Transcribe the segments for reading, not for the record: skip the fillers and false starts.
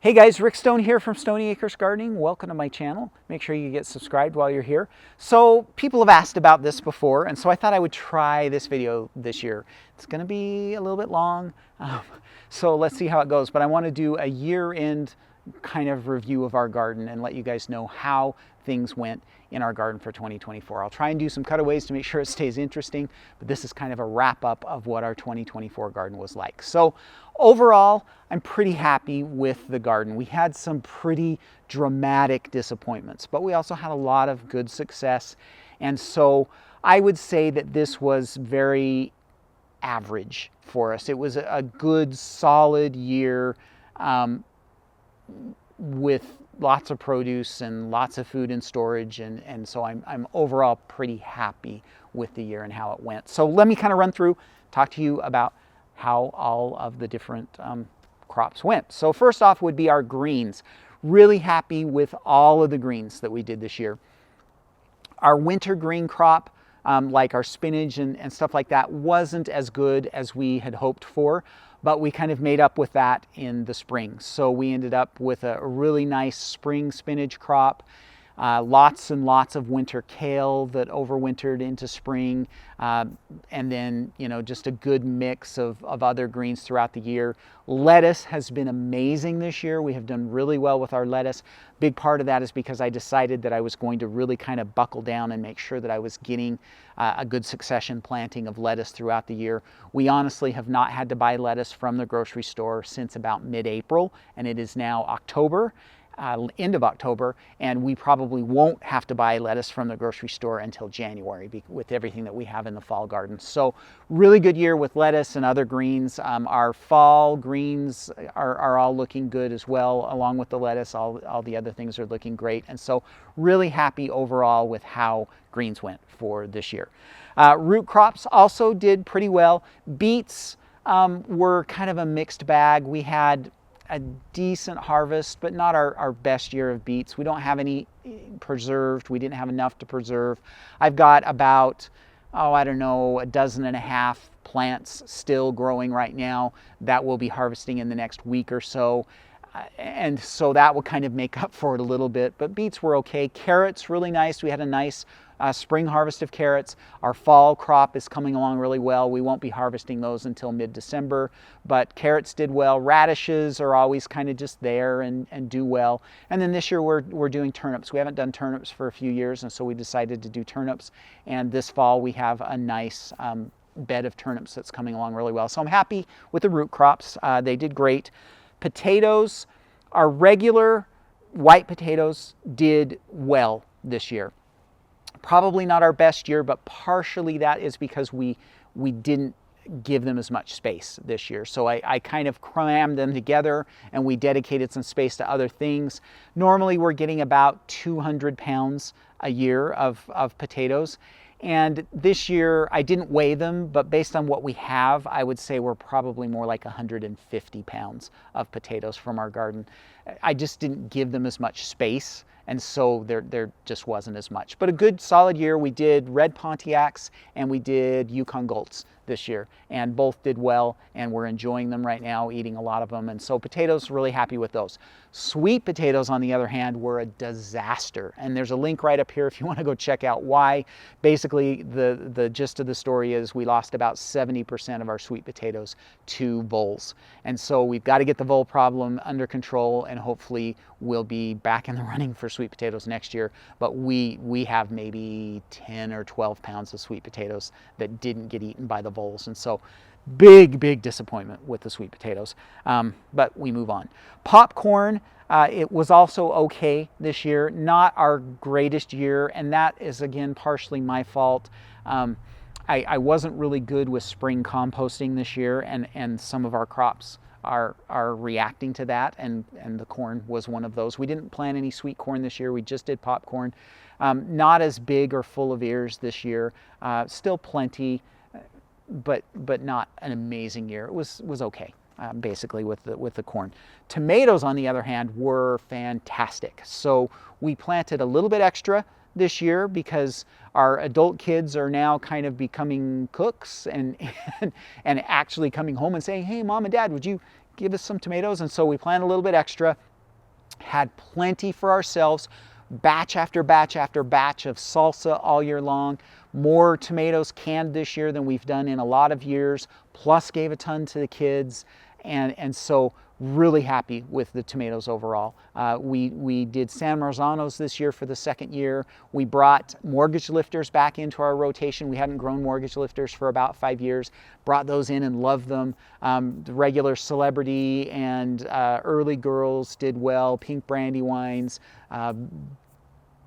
Hey guys, Rick Stone here from Stony Acres Gardening. Welcome to my channel. Make sure you get subscribed while you're here. So people have asked about this before, and so I thought I would try this video this year. It's going to be a little bit long, so let's see how it goes. But I want to do a year-end kind of review of our garden and let you guys know how things went in our garden for 2024. I'll try and do some cutaways to make sure it stays interesting, but this is kind of a wrap-up of what our 2024 garden was like. So overall, I'm pretty happy with the garden. We had some pretty dramatic disappointments, but we also had a lot of good success. And so I would say that this was very average for us. It was a good, solid year with lots of produce and lots of food in storage, and so I'm overall pretty happy with the year and how it went. So let me kind of run through, talk to you about how all of the different crops went. So first off would be our greens. Really happy with all of the greens that we did this year. Our winter green crop, like our spinach and stuff like that, wasn't as good as we had hoped for, but we kind of made up with that in the spring. So we ended up with a really nice spring spinach crop, lots and lots of winter kale that overwintered into spring, and then, you know, just a good mix of other greens throughout the year. Lettuce has been amazing this year. We have done really well with our lettuce. Big part of that is because I decided that I was going to really kind of buckle down and make sure that I was getting a good succession planting of lettuce throughout the year. We honestly have not had to buy lettuce from the grocery store since about mid-April, and it is now October. End of October, and we probably won't have to buy lettuce from the grocery store until January with everything that we have in the fall garden. So really good year with lettuce and other greens. Our fall greens are all looking good as well, along with the lettuce. All the other things are looking great, and so really happy overall with how greens went for this year. Root crops also did pretty well. Beets were kind of a mixed bag. We had a decent harvest, but not our best year of beets. We don't have any preserved. We didn't have enough to preserve. I've got about, I don't know, 12.5 plants still growing right now that we'll be harvesting in the next week or so. And so that will kind of make up for it a little bit, but beets were okay. Carrots, really nice. We had a nice spring harvest of carrots. Our fall crop is coming along really well. We won't be harvesting those until mid-December, but carrots did well. Radishes are always kind of just there and do well. And then this year we're doing turnips. We haven't done turnips for a few years, and so we decided to do turnips. And this fall we have a nice bed of turnips that's coming along really well. So I'm happy with the root crops. They did great. Potatoes, our regular white potatoes did well this year. Probably not our best year, but partially that is because we didn't give them as much space this year. So I kind of crammed them together and we dedicated some space to other things. Normally we're getting about 200 pounds a year of potatoes. And this year, I didn't weigh them, but based on what we have, I would say we're probably more like 150 pounds of potatoes from our garden. I just didn't give them as much space, and so there just wasn't as much. But a good solid year. We did red Pontiacs and we did Yukon Golds this year, and both did well, and we're enjoying them right now, eating a lot of them. And so potatoes, really happy with those. Sweet potatoes, on the other hand, were a disaster, and there's a link right up here if you want to go check out why. Basically, the gist of the story is we lost about 70% of our sweet potatoes to voles, and so we've got to get the vole problem under control, and hopefully we'll be back in the running for sweet potatoes next year. But we have maybe 10 or 12 pounds of sweet potatoes that didn't get eaten by the voles, and so big disappointment with the sweet potatoes, but we move on. Popcorn, it was also okay this year, not our greatest year, and that is again partially my fault. I wasn't really good with spring composting this year, and some of our crops are reacting to that, and the corn was one of those. We didn't plant any sweet corn this year. We just did popcorn. Not as big or full of ears this year. Still plenty, but not an amazing year. It was okay, basically with the corn. Tomatoes, on the other hand, were fantastic. So we planted a little bit extra this year because our adult kids are now kind of becoming cooks and actually coming home and saying, hey, Mom and Dad, would you give us some tomatoes? And so we planted a little bit extra. had plenty for ourselves, batch after batch after batch of salsa all year long. More tomatoes canned this year than we've done in a lot of years, plus gave a ton to the kids. And so really happy with the tomatoes overall. We did San Marzanos this year for the second year. We brought mortgage lifters back into our rotation. We hadn't grown mortgage lifters for about 5 years. Brought those in and loved them. The regular Celebrity and Early Girls did well. Pink Brandywines.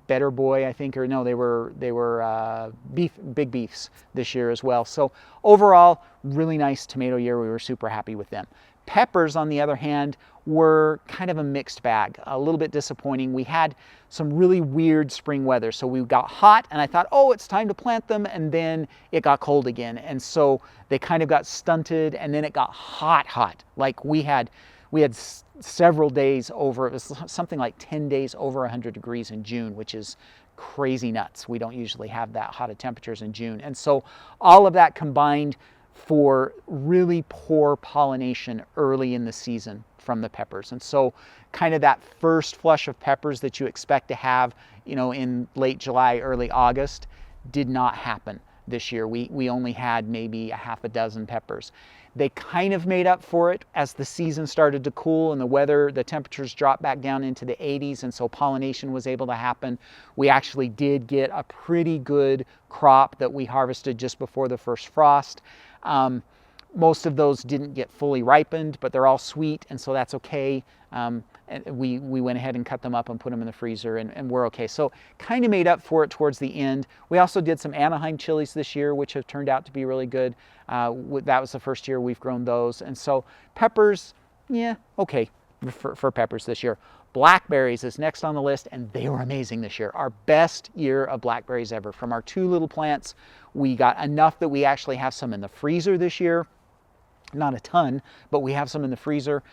Better Boy, I think, or no, they were Big Beefs this year as well. So overall, really nice tomato year. We were super happy with them. Peppers, on the other hand, were kind of a mixed bag, a little bit disappointing. We had some really weird spring weather. So we got hot and I thought, oh, it's time to plant them. And then it got cold again. And so they kind of got stunted, and then it got hot. Like we had several days over, it was something like 10 days over 100 degrees in June, which is crazy nuts. We don't usually have that hot of temperatures in June. And so all of that combined for really poor pollination early in the season from the peppers. And so kind of that first flush of peppers that you expect to have, in late July, early August, did not happen this year. We only had maybe a half a dozen peppers. They kind of made up for it as the season started to cool and the temperatures dropped back down into the 80s, and so pollination was able to happen. We actually did get a pretty good crop that we harvested just before the first frost. Most of those didn't get fully ripened, but they're all sweet, and so that's okay. And we went ahead and cut them up and put them in the freezer, and we're okay. So kind of made up for it towards the end. We also did some Anaheim chilies this year, which have turned out to be really good. That was the first year we've grown those. And so peppers, yeah, okay for peppers this year. Blackberries is next on the list, and they were amazing this year. Our best year of blackberries ever. From our 2 little plants, we got enough that we actually have some in the freezer this year. Not a ton, but we have some in the freezer.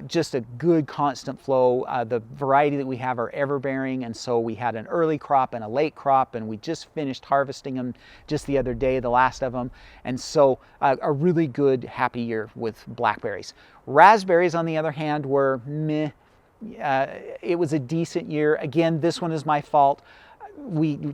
Just a good constant flow. The variety that we have are everbearing, and so we had an early crop and a late crop, and we just finished harvesting them just the other day, the last of them. And so a really good, happy year with blackberries. Raspberries, on the other hand, were meh. It was a decent year. Again, this one is my fault.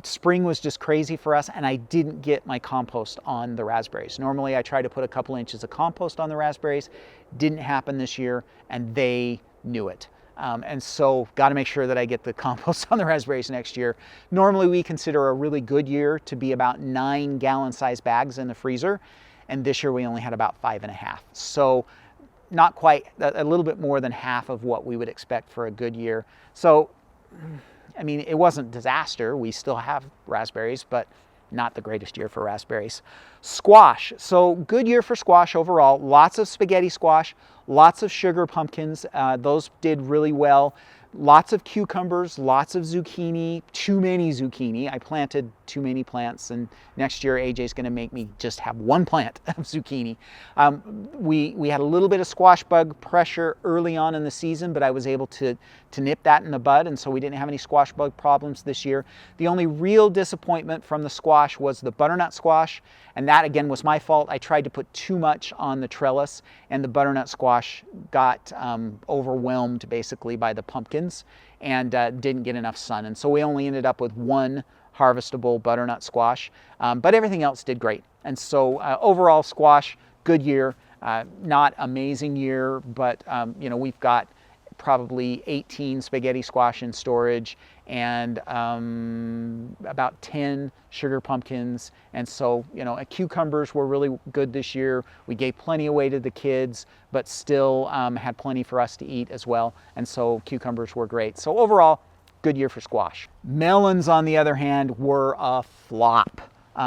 Spring was just crazy for us, and I didn't get my compost on the raspberries. Normally I try to put a couple inches of compost on the raspberries. Didn't happen this year, and they knew it. And so got to make sure that I get the compost on the raspberries next year. Normally we consider a really good year to be about 9 gallon-sized bags in the freezer, and this year we only had about 5.5. So not quite, a little bit more than half of what we would expect for a good year. So I mean, it wasn't disaster. We still have raspberries, but not the greatest year for raspberries. Squash. So good year for squash overall. Lots of spaghetti squash, lots of sugar pumpkins. Those did really well. Lots of cucumbers, lots of zucchini, too many zucchini. I planted too many plants, and next year AJ's going to make me just have 1 plant of zucchini. We had a little bit of squash bug pressure early on in the season, but I was able to nip that in the bud, and so we didn't have any squash bug problems this year. The only real disappointment from the squash was the butternut squash, and that again was my fault. I tried to put too much on the trellis, and the butternut squash got overwhelmed basically by the pumpkins and didn't get enough sun, and so we only ended up with 1 harvestable butternut squash, but everything else did great. And so overall squash, good year. Not amazing year, but we've got probably 18 spaghetti squash in storage and about 10 sugar pumpkins. And so, cucumbers were really good this year. We gave plenty away to the kids, but still had plenty for us to eat as well. And so cucumbers were great. So overall, good year for squash. Melons, on the other hand, were a flop.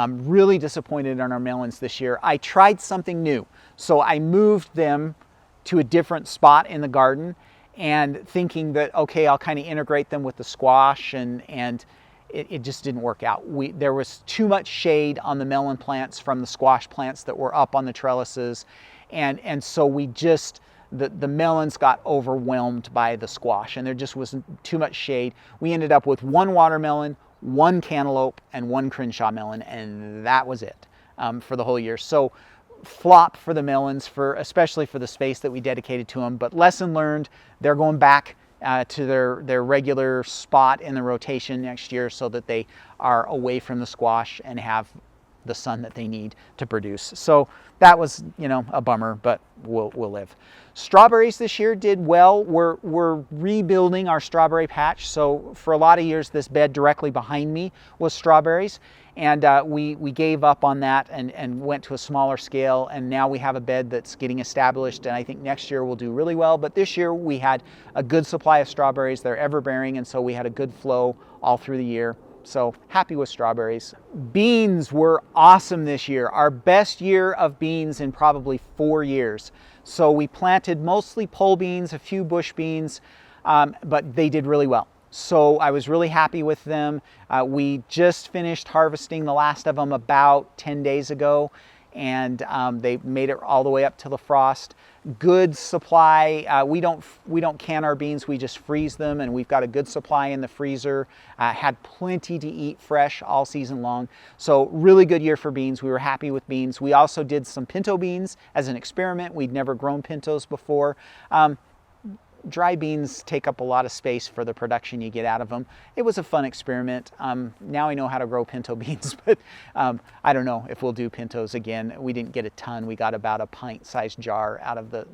Really disappointed in our melons this year. I tried something new. So I moved them to a different spot in the garden, and thinking that, okay, I'll kind of integrate them with the squash, and it just didn't work out. There was too much shade on the melon plants from the squash plants that were up on the trellises, and so the melons got overwhelmed by the squash, and there just wasn't too much shade. We ended up with 1 watermelon, 1 cantaloupe, and 1 Crenshaw melon, and that was it for the whole year. So flop for the melons, especially for the space that we dedicated to them. But lesson learned, they're going back to their regular spot in the rotation next year so that they are away from the squash and have the sun that they need to produce. So that was, a bummer, but we'll live. Strawberries this year did well. We're rebuilding our strawberry patch. So for a lot of years, this bed directly behind me was strawberries. And we gave up on that and went to a smaller scale. And now we have a bed that's getting established. And I think next year we'll do really well. But this year we had a good supply of strawberries. They're ever bearing. And so we had a good flow all through the year. So happy with strawberries. Beans were awesome this year. Our best year of beans in probably 4 years. So we planted mostly pole beans, a few bush beans, but they did really well. So I was really happy with them. We just finished harvesting the last of them about 10 days ago, and they made it all the way up to the frost. Good supply. We don't can our beans, we just freeze them, and we've got a good supply in the freezer. Had plenty to eat fresh all season long. So really good year for beans. We were happy with beans. We also did some pinto beans as an experiment. We'd never grown pintos before. Dry beans take up a lot of space for the production you get out of them. It was a fun experiment. Now I know how to grow pinto beans, but I don't know if we'll do pintos again. We didn't get a ton. We got about a pint-sized jar out of the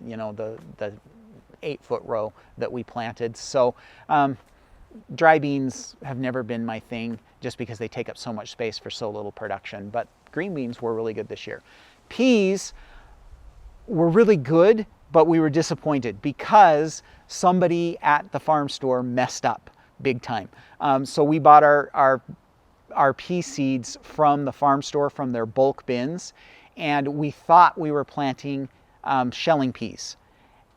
8-foot row that we planted. So dry beans have never been my thing just because they take up so much space for so little production. But green beans were really good this year. Peas were really good, but we were disappointed because somebody at the farm store messed up big time. So we bought our pea seeds from the farm store, from their bulk bins, and we thought we were planting shelling peas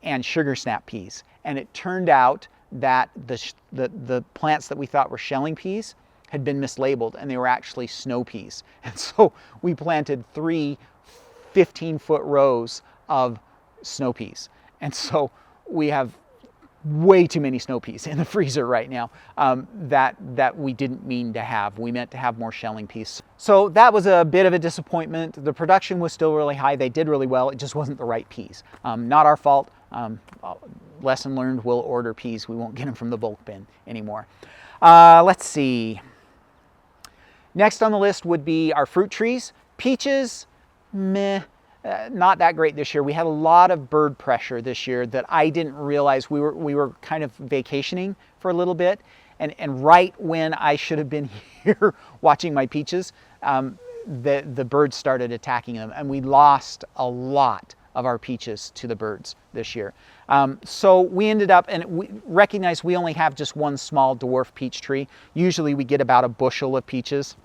and sugar snap peas. And it turned out that the plants that we thought were shelling peas had been mislabeled, and they were actually snow peas. And so we planted 3 15-foot rows of snow peas. And so we have way too many snow peas in the freezer right now that we didn't mean to have. We meant to have more shelling peas. So that was a bit of a disappointment. The production was still really high. They did really well. It just wasn't the right peas. Not our fault. Lesson learned, we'll order peas. We won't get them from the bulk bin anymore. Let's see. Next on the list would be our fruit trees. Peaches, meh. Not that great this year. We had a lot of bird pressure this year that I didn't realize. We were kind of vacationing for a little bit, and right when I should have been here watching my peaches, the birds started attacking them, and we lost a lot of our peaches to the birds this year. So we ended up, and we recognized we only have just one small dwarf peach tree. Usually we get about a bushel of peaches.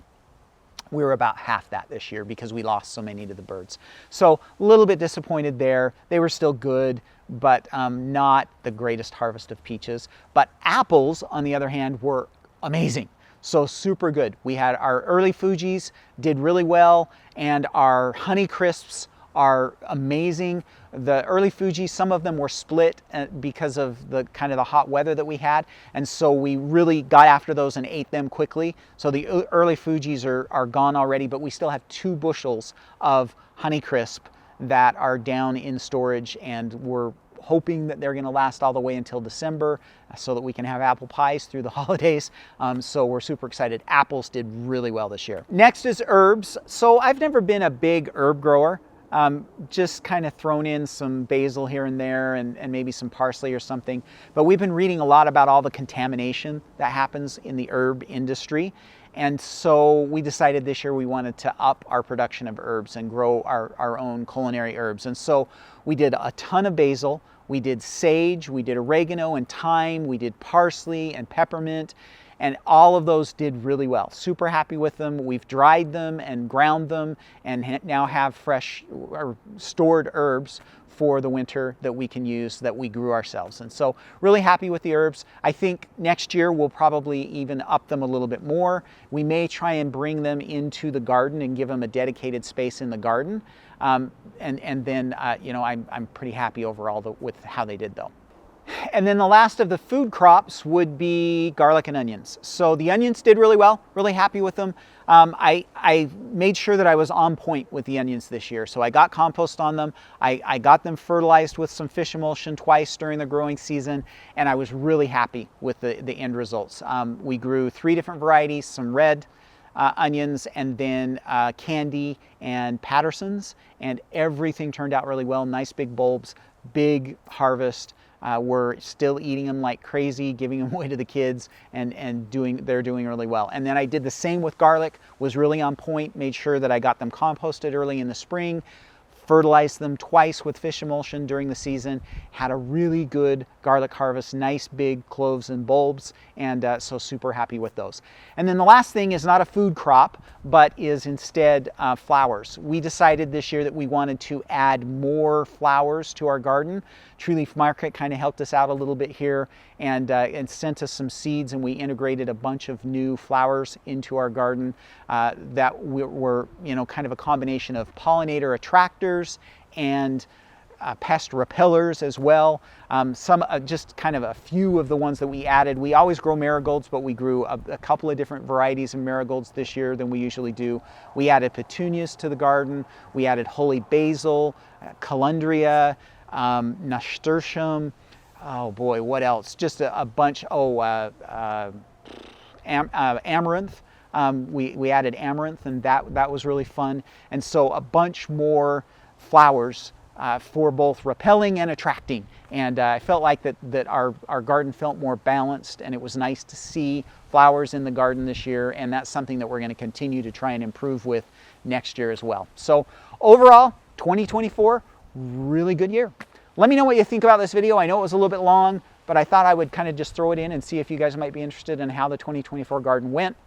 We were about half that this year because we lost so many to the birds. So a little bit disappointed there. They were still good, but not the greatest harvest of peaches. But apples, on the other hand, were amazing. So super good. We had our early Fujis did really well, and our Honey Crisps are amazing. The early Fuji, some of them were split because of the kind of the hot weather that we had, and so we really got after those and ate them quickly. So the early Fujis are gone already, but we still have 2 bushels of Honey Crisp that are down in storage, and we're hoping that they're going to last all the way until December so that we can have apple pies through the holidays. So we're super excited. Apples did really well this year. Next is herbs. So I've never been a big herb grower. Just kind of thrown in some basil here and there and maybe some parsley or something. But we've been reading a lot about all the contamination that happens in the herb industry. And so we decided this year we wanted to up our production of herbs and grow our own culinary herbs. And so we did a ton of basil. We did sage, we did oregano and thyme, we did parsley and peppermint. And all of those did really well. Super happy with them. We've dried them and ground them and now have fresh or stored herbs for the winter that we can use that we grew ourselves. And so really happy with the herbs. I think next year we'll probably even up them a little bit more. We may try and bring them into the garden and give them a dedicated space in the garden. And then, I'm pretty happy overall with how they did though. And then the last of the food crops would be garlic and onions. So the onions did really well, really happy with them. I made sure that I was on point with the onions this year. So I got compost on them. I got them fertilized with some fish emulsion twice during the growing season, and I was really happy with the end results. We grew 3 different varieties, some red onions, and then candy and Pattersons, and everything turned out really well. Nice big bulbs, big harvest. We're still eating them like crazy, giving them away to the kids, and they're doing really well. And then I did the same with garlic, was really on point, made sure that I got them composted early in the spring, fertilized them twice with fish emulsion during the season, had a really good garlic harvest, nice big cloves and bulbs, and so super happy with those. And then the last thing is not a food crop, but is instead flowers. We decided this year that we wanted to add more flowers to our garden. Tree Leaf Market kind of helped us out a little bit here and sent us some seeds, and we integrated a bunch of new flowers into our garden that were, you know, kind of a combination of pollinator attractors and pest repellers as well. Some just kind of a few of the ones that we added. We always grow marigolds, but we grew a couple of different varieties of marigolds this year than we usually do. We added petunias to the garden. We added holy basil, calendria, nasturtium. Oh boy, what else? Just a bunch. Amaranth. We added amaranth, and that was really fun. And so a bunch more flowers for both repelling and attracting. And I felt like that our garden felt more balanced, and it was nice to see flowers in the garden this year, and that's something that we're going to continue to try and improve with next year as well. So overall, 2024, really good year. Let me know what you think about this video. I know it was a little bit long, but I thought I would kind of just throw it in and see if you guys might be interested in how the 2024 garden went.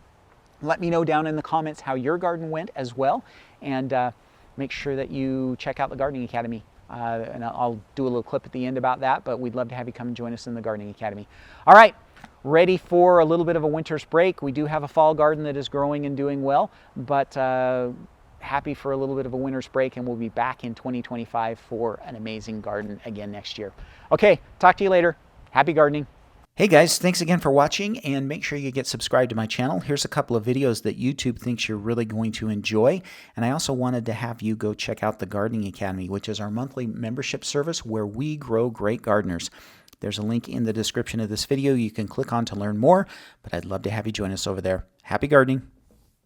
Let me know down in the comments how your garden went as well, and make sure that you check out the Gardening Academy. And I'll do a little clip at the end about that, but we'd love to have you come and join us in the Gardening Academy. All right, ready for a little bit of a winter's break. We do have a fall garden that is growing and doing well, but happy for a little bit of a winter's break, and we'll be back in 2025 for an amazing garden again next year. Okay, talk to you later. Happy gardening. Hey guys, thanks again for watching, and make sure you get subscribed to my channel. Here's a couple of videos that YouTube thinks you're really going to enjoy. And I also wanted to have you go check out the Gardening Academy, which is our monthly membership service where we grow great gardeners. There's a link in the description of this video you can click on to learn more, but I'd love to have you join us over there. Happy gardening.